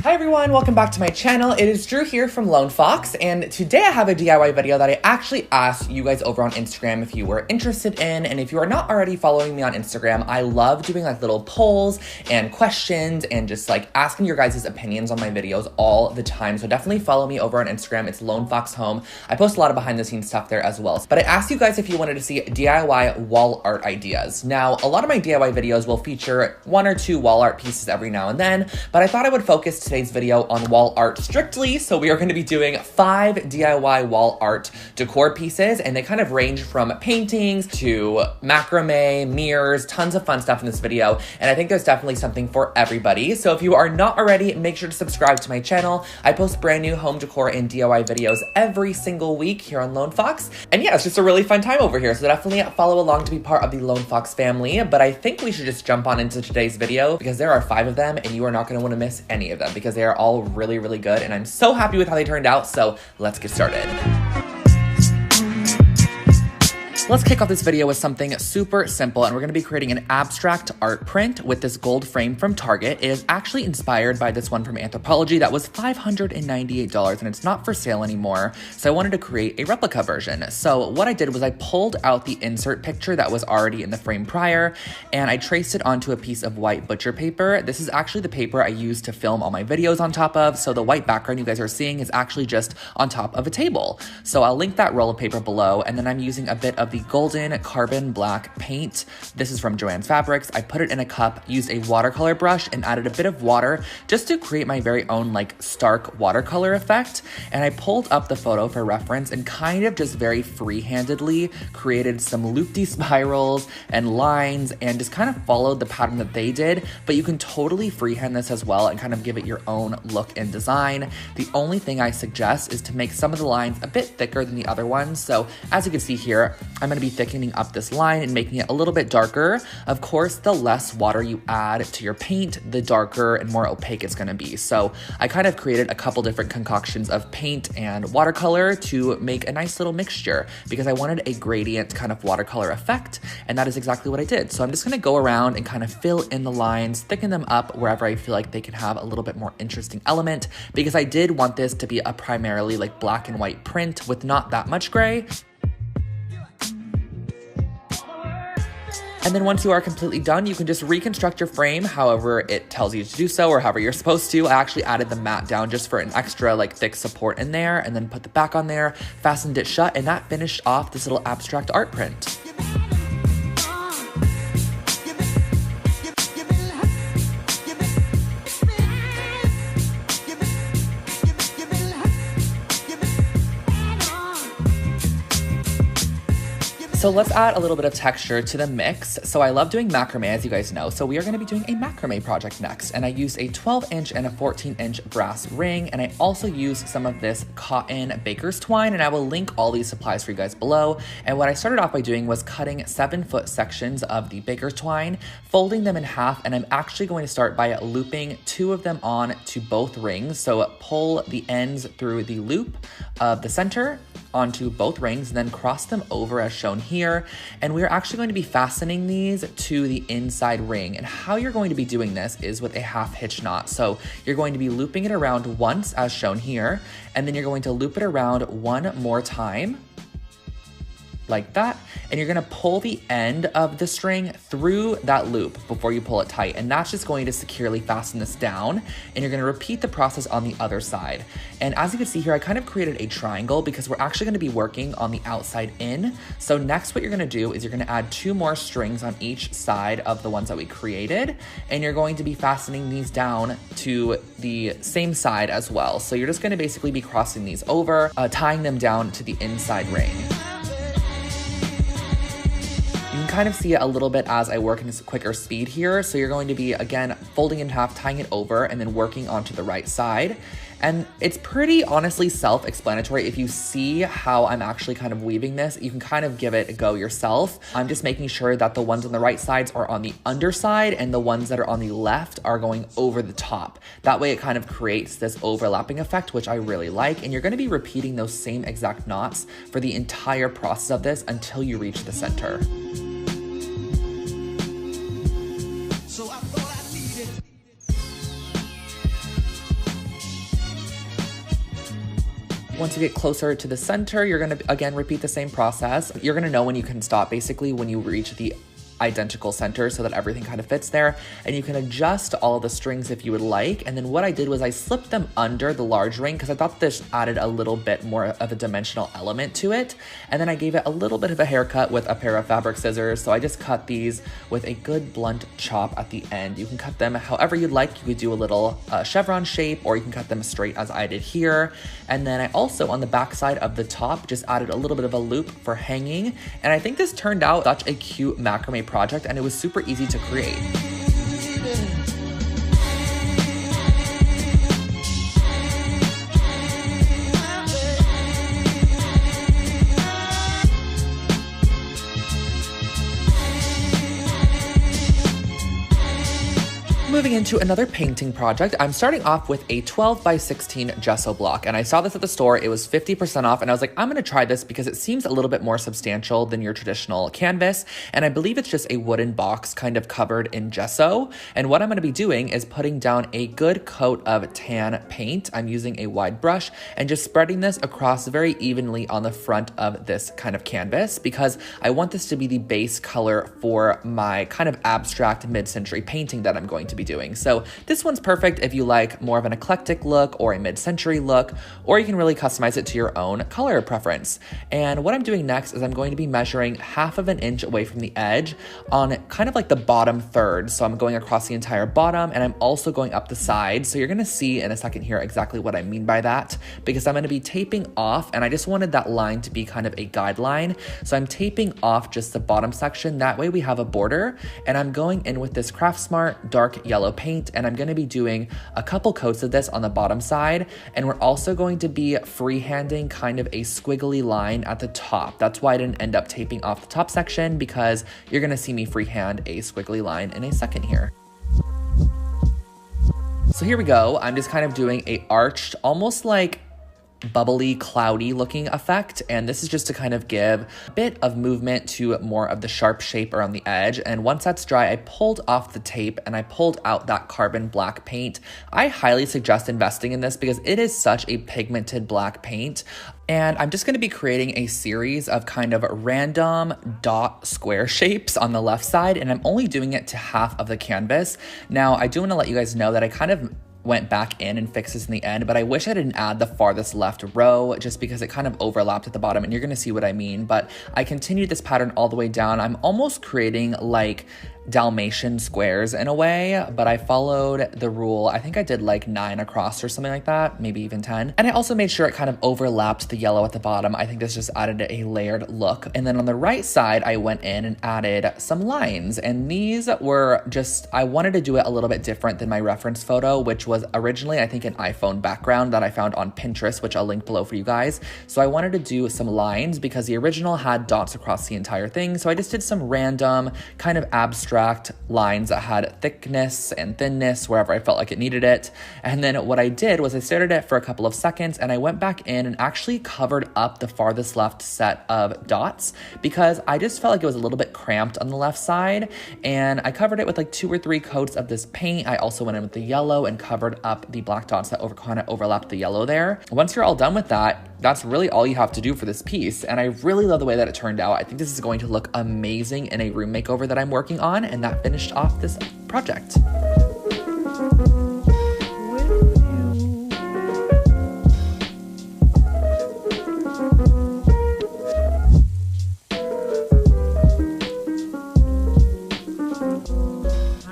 Hi everyone, welcome back to my channel. It is Drew here from Lone Fox, and today I have a DIY video that I actually asked you guys over on Instagram if you were interested in, and if you are not already following me on Instagram, I love doing like little polls and questions and just like asking your guys' opinions on my videos all the time. So definitely follow me over on Instagram. It's Lone Fox Home. I post a lot of behind the scenes stuff there as well. But I asked you guys if you wanted to see DIY wall art ideas. Now, a lot of my DIY videos will feature 1 or 2 wall art pieces every now and then, but I thought I would focus today's video on wall art strictly. So we are going to be doing 5 DIY wall art decor pieces, and they kind of range from paintings to macrame, mirrors, tons of fun stuff in this video. And I think there's definitely something for everybody. So if you are not already, make sure to subscribe to my channel. I post brand new home decor and DIY videos every single week here on Lone Fox. And yeah, it's just a really fun time over here. So definitely follow along to be part of the Lone Fox family. But I think we should just jump on into today's video because there are 5 of them and you are not going to want to miss any of them because they are all really, really good, and I'm so happy with how they turned out, so let's get started. Let's kick off this video with something super simple, and we're going to be creating an abstract art print with this gold frame from Target. It is actually inspired by this one from Anthropologie that was $598, and it's not for sale anymore, so I wanted to create a replica version. So what I did was I pulled out the insert picture that was already in the frame prior, and I traced it onto a piece of white butcher paper. This is actually the paper I use to film all my videos on top of, so the white background you guys are seeing is actually just on top of a table. So I'll link that roll of paper below, and then I'm using a bit of the golden carbon black paint. This is from Joann's Fabrics. I put it in a cup, used a watercolor brush, and added a bit of water just to create my very own like stark watercolor effect. And I pulled up the photo for reference and kind of just very free-handedly created some loop-de spirals and lines and just kind of followed the pattern that they did. But you can totally freehand this as well and kind of give it your own look and design. The only thing I suggest is to make some of the lines a bit thicker than the other ones. So as you can see here, I'm going to be thickening up this line and making it a little bit darker. Of course, the less water you add to your paint, the darker and more opaque it's going to be. So I kind of created a couple different concoctions of paint and watercolor to make a nice little mixture because I wanted a gradient kind of watercolor effect, and that is exactly what I did. So I'm just going to go around and kind of fill in the lines, thicken them up wherever I feel like they can have a little bit more interesting element, because I did want this to be a primarily like black and white print with not that much gray. And then once you are completely done, you can just reconstruct your frame however it tells you to do so, or however you're supposed to. I actually added the mat down just for an extra like thick support in there, and then put the back on there, fastened it shut, and that finished off this little abstract art print. So let's add a little bit of texture to the mix. So I love doing macrame, as you guys know. So we are going to be doing a macrame project next. And I used a 12-inch and a 14-inch brass ring. And I also used some of this cotton baker's twine. And I will link all these supplies for you guys below. And what I started off by doing was cutting 7-foot sections of the baker's twine, folding them in half. And I'm actually going to start by looping 2 of them on to both rings. So pull the ends through the loop of the center onto both rings, and then cross them over as shown here. And we're actually going to be fastening these to the inside ring. And how you're going to be doing this is with a half hitch knot. So you're going to be looping it around once as shown here, and then you're going to loop it around one more time, like that, and you're gonna pull the end of the string through that loop before you pull it tight, and that's just going to securely fasten this down, and you're gonna repeat the process on the other side. And as you can see here, I kind of created a triangle because we're actually gonna be working on the outside in. So next what you're gonna do is you're gonna add 2 more strings on each side of the ones that we created, and you're going to be fastening these down to the same side as well. So you're just gonna basically be crossing these over, tying them down to the inside ring. You can kind of see it a little bit as I work in this quicker speed here. So you're going to be, again, folding in half, tying it over, and then working onto the right side. And it's pretty honestly self-explanatory. If you see how I'm actually kind of weaving this, you can kind of give it a go yourself. I'm just making sure that the ones on the right sides are on the underside and the ones that are on the left are going over the top. That way it kind of creates this overlapping effect, which I really like. And you're gonna be repeating those same exact knots for the entire process of this until you reach the center. Once you get closer to the center, you're gonna, again, repeat the same process. You're gonna know when you can stop, basically, when you reach the identical center so that everything kind of fits there, and you can adjust all of the strings if you would like. And then what I did was I slipped them under the large ring because I thought this added a little bit more of a dimensional element to it. And then I gave it a little bit of a haircut with a pair of fabric scissors. So I just cut these with a good blunt chop at the end. You can cut them however you'd like. You could do a little chevron shape, or you can cut them straight as I did here. And then I also, on the back side of the top, just added a little bit of a loop for hanging. And I think this turned out such a cute macrame project, and it was super easy to create. Moving into another painting project, I'm starting off with a 12 by 16 gesso block, and I saw this at the store. It was 50% off, and I was like, I'm gonna try this because it seems a little bit more substantial than your traditional canvas, and I believe it's just a wooden box kind of covered in gesso. And what I'm gonna be doing is putting down a good coat of tan paint. I'm using a wide brush and just spreading this across very evenly on the front of this kind of canvas, because I want this to be the base color for my kind of abstract mid-century painting that I'm going to be doing. So this one's perfect if you like more of an eclectic look or a mid-century look, or you can really customize it to your own color preference. And what I'm doing next is I'm going to be measuring 1/2 inch away from the edge on kind of like the bottom third. So I'm going across the entire bottom, and I'm also going up the side. So you're gonna see in a second here exactly what I mean by that, because I'm gonna be taping off, and I just wanted that line to be kind of a guideline. So I'm taping off just the bottom section. That way we have a border, and I'm going in with this Craft Smart dark yellow paint, and I'm going to be doing a couple coats of this on the bottom side, and we're also going to be freehanding kind of a squiggly line at the top. That's why I didn't end up taping off the top section, because you're going to see me freehand a squiggly line in a second here. So here we go. I'm just kind of doing a arched, almost like bubbly, cloudy looking effect, and this is just to kind of give a bit of movement to more of the sharp shape around the edge. And once that's dry, I pulled off the tape and I pulled out that carbon black paint. I highly suggest investing in this because it is such a pigmented black paint. And I'm just going to be creating a series of kind of random dot square shapes on the left side, and I'm only doing it to 1/2 of the canvas. Now, I do want to let you guys know that I kind of went back in and fixed this in the end, but I wish I didn't add the farthest left row just because it kind of overlapped at the bottom, and you're gonna see what I mean. But I continued this pattern all the way down. I'm almost creating like Dalmatian squares in a way, but I followed the rule. I think I did like 9 across or something like that, maybe even 10. And I also made sure it kind of overlapped the yellow at the bottom. I think this just added a layered look. And then on the right side, I went in and added some lines, and these were just, I wanted to do it a little bit different than my reference photo, which was originally, I think, an iPhone background that I found on Pinterest, which I'll link below for you guys. So I wanted to do some lines because the original had dots across the entire thing. So I just did some random kind of abstract lines that had thickness and thinness wherever I felt like it needed it. And then what I did was I stared at it for a couple of seconds, and I went back in and actually covered up the farthest left set of dots because I just felt like it was a little bit cramped on the left side. And I covered it with like 2 or 3 coats of this paint. I also went in with the yellow and covered up the black dots that kind of overlapped the yellow there. Once you're all done with that, that's really all you have to do for this piece. And I really love the way that it turned out. I think this is going to look amazing in a room makeover that I'm working on, and that finished off this project.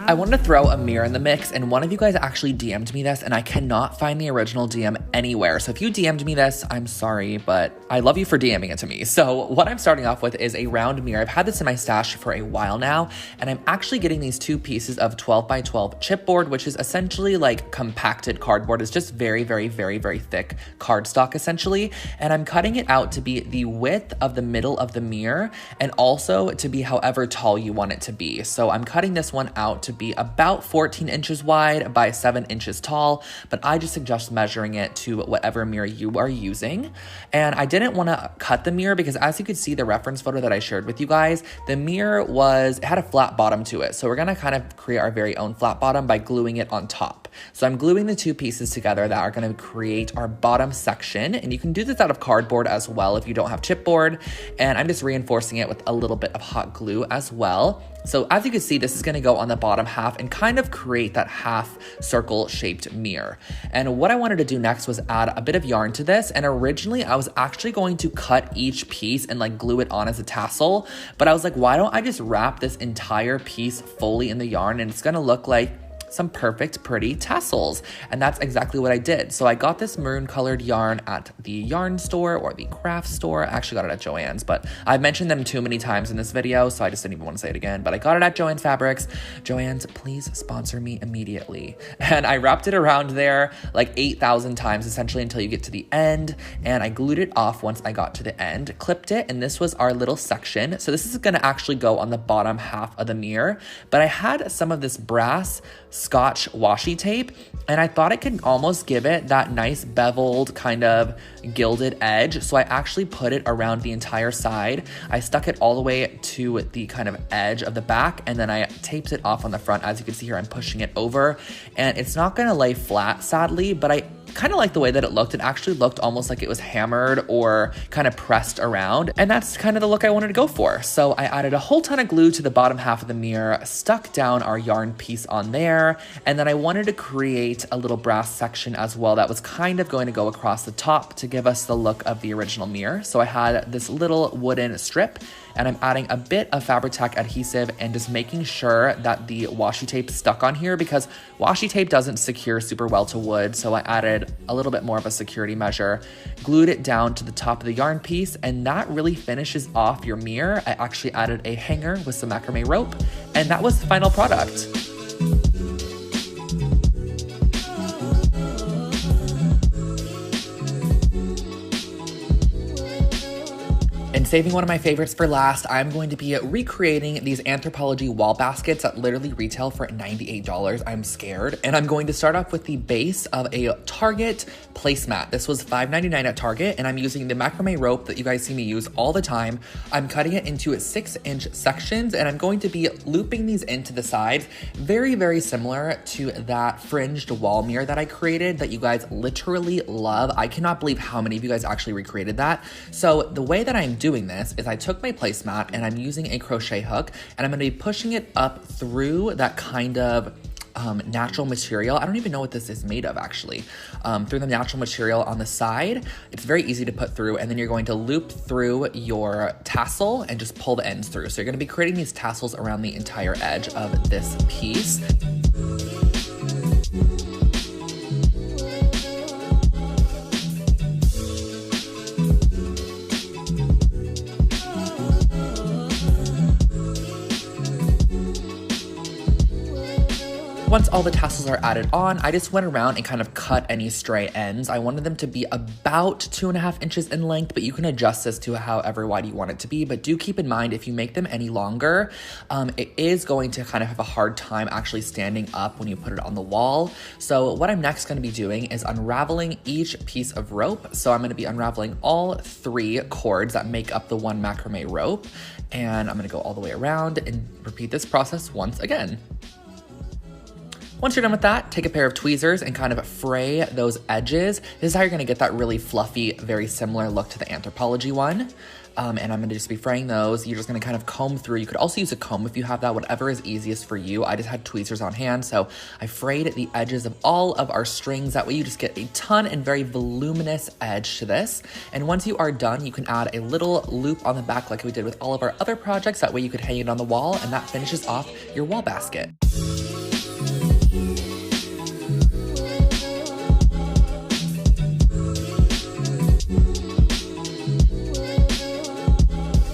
I wanted to throw a mirror in the mix, and one of you guys actually DM'd me this, and I cannot find the original DM anywhere. So if you DM'd me this, I'm sorry, but I love you for DMing it to me. So what I'm starting off with is a round mirror. I've had this in my stash for a while now, and I'm actually getting these 2 pieces of 12 by 12 chipboard, which is essentially like compacted cardboard. It's just very, very, very, very thick cardstock essentially. And I'm cutting it out to be the width of the middle of the mirror, and also to be however tall you want it to be. So I'm cutting this one out to be about 14 inches wide by 7 inches tall, but I just suggest measuring it to whatever mirror you are using. And I didn't want to cut the mirror because, as you could see the reference photo that I shared with you guys, the mirror it had a flat bottom to it. So we're gonna kind of create our very own flat bottom by gluing it on top. So I'm gluing the two pieces together that are going to create our bottom section, and you can do this out of cardboard as well if you don't have chipboard, and I'm just reinforcing it with a little bit of hot glue as well. So as you can see, this is going to go on the bottom half and kind of create that half circle shaped mirror. And what I wanted to do next was add a bit of yarn to this. And originally I was actually going to cut each piece and like glue it on as a tassel, but I was like, why don't I just wrap this entire piece fully in the yarn, and it's going to look like some perfect pretty tassels. And that's exactly what I did. So I got this maroon colored yarn at the yarn store or the craft store. I actually got it at Joann's, but I've mentioned them too many times in this video, so I just didn't even want to say it again. But I got it at Joann's Fabrics. Joann's, please sponsor me immediately. And I wrapped it around there like 8,000 times essentially until you get to the end. And I glued it off once I got to the end, clipped it, and this was our little section. So this is gonna actually go on the bottom half of the mirror. But I had some of this brass Scotch washi tape, and I thought it could almost give it that nice beveled kind of gilded edge. So I actually put it around the entire side. I stuck it all the way to the kind of edge of the back, and then I taped it off on the front. As you can see here, I'm pushing it over, and it's not gonna lay flat, sadly, but I kind of like the way that it looked. It actually looked almost like it was hammered or kind of pressed around, and that's kind of the look I wanted to go for. So I added a whole ton of glue to the bottom half of the mirror, stuck down our yarn piece on there, and then I wanted to create a little brass section as well that was kind of going to go across the top to give us the look of the original mirror. So I had this little wooden strip, and I'm adding a bit of Fabri-Tac adhesive and just making sure that the washi tape stuck on here, because washi tape doesn't secure super well to wood. So I added a little bit more of a security measure, glued it down to the top of the yarn piece, and that really finishes off your mirror. I actually added a hanger with some macrame rope, and that was the final product. And saving one of my favorites for last, I'm going to be recreating these Anthropologie wall baskets that literally retail for $98. I'm scared. And I'm going to start off with the base of a Target placemat. This was $5.99 at Target, and I'm using the macrame rope that you guys see me use all the time. I'm cutting it into 6-inch sections, and I'm going to be looping these into the sides, very, very similar to that fringed wall mirror that I created that you guys literally love. I cannot believe how many of you guys actually recreated that. So the way that I'm doing this is I took my placemat and I'm using a crochet hook, and I'm going to be pushing it up through that kind of natural material. I don't even know what this is made of actually. Through the natural material on the side. It's very easy to put through, and then you're going to loop through your tassel and just pull the ends through. So you're going to be creating these tassels around the entire edge of this piece. Once all the tassels are added on, I just went around and kind of cut any stray ends. I wanted them to be about 2.5 inches in length, but you can adjust this to however wide you want it to be. But do keep in mind, if you make them any longer, it is going to kind of have a hard time actually standing up when you put it on the wall. So what I'm next going to be doing is unraveling each piece of rope. So I'm going to be unraveling all 3 cords that make up the one macrame rope. And I'm going to go all the way around and repeat this process once again. Once you're done with that, take a pair of tweezers and kind of fray those edges. This is how you're gonna get that really fluffy, very similar look to the Anthropologie one. And I'm gonna just be fraying those. You're just gonna kind of comb through. You could also use a comb if you have that, whatever is easiest for you. I just had tweezers on hand, so I frayed the edges of all of our strings. That way you just get a ton and very voluminous edge to this. And once you are done, you can add a little loop on the back like we did with all of our other projects. That way you could hang it on the wall, and that finishes off your wall basket.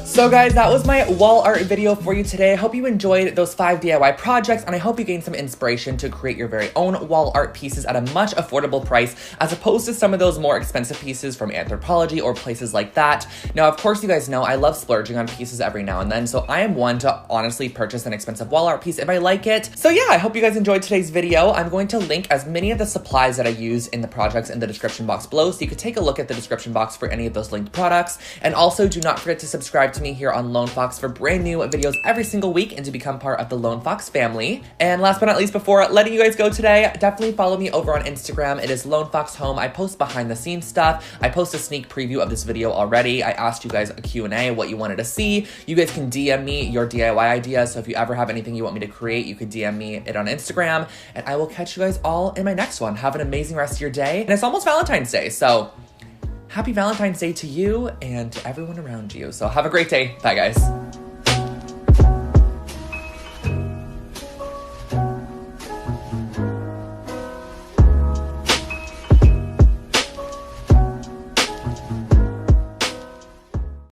So guys, that was my wall art video for you today. I hope you enjoyed those 5 DIY projects, and I hope you gained some inspiration to create your very own wall art pieces at a much affordable price, as opposed to some of those more expensive pieces from Anthropologie or places like that. Now, of course, you guys know I love splurging on pieces every now and then, so I am one to honestly purchase an expensive wall art piece if I like it. So yeah, I hope you guys enjoyed today's video. I'm going to link as many of the supplies that I use in the projects in the description box below, so you could take a look at the description box for any of those linked products. And also, do not forget to subscribe to me me here on Lone Fox for brand new videos every single week and to become part of the Lone Fox family. And last but not least, before letting you guys go today, definitely follow me over on Instagram. It is Lone Fox Home. I post behind the scenes stuff. I post a sneak preview of this video already. I asked you guys a Q&A, what you wanted to see. You guys can DM me your DIY ideas. So if you ever have anything you want me to create, you could DM me it on Instagram, and I will catch you guys all in my next one. Have an amazing rest of your day. And it's almost Valentine's Day, so happy Valentine's Day to you and to everyone around you. So have a great day. Bye, guys.